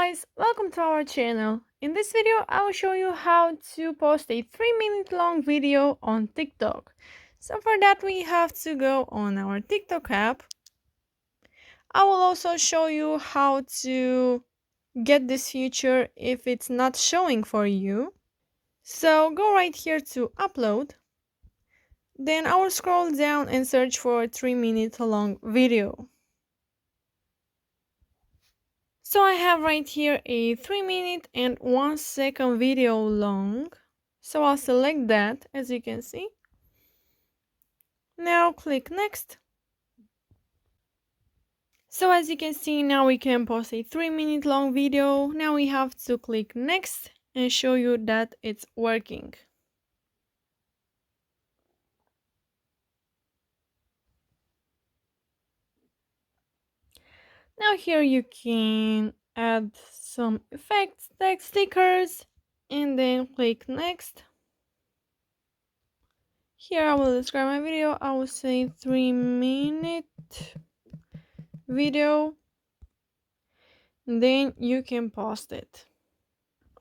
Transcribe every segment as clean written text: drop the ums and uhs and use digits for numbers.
guys, welcome to our channel. In this video, I will show you how to post a 3-minute long video on TikTok. So for that, we have to go on our TikTok app. I will also show you how to get this feature if it's not showing for you. So go right here to upload. Then I will scroll down and search for a 3-minute long video. So I have right here a 3-minute and 1 second video long. So I'll select that, as you can see. Now click next. So as you can see, now we can post a 3-minute long video. Now we have to click next and show you that it's working. Now here you can add some effects, text stickers, and then click next. Here I will describe my video. I will say 3-minute video. Then you can post it.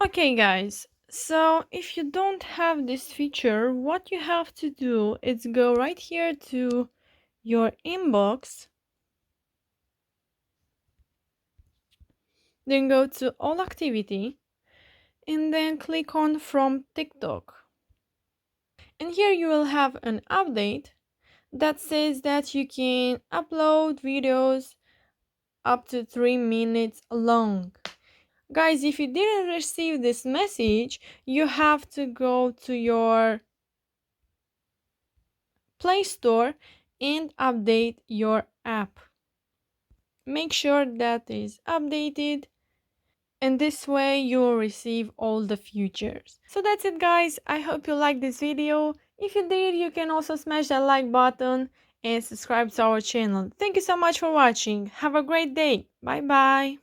Okay guys, so if you don't have this feature, what you have to do is go right here to your inbox. Then go to all activity and then click on from TikTok. And here you will have an update that says that you can upload videos up to 3 minutes long. Guys, if you didn't receive this message, you have to go to your Play Store and update your app. Make sure that is updated, and this way you will receive all the features. So that's it guys, I hope you liked this video. If you did, you can also smash that like button and subscribe to our channel. Thank you so much for watching. Have a great day. Bye bye.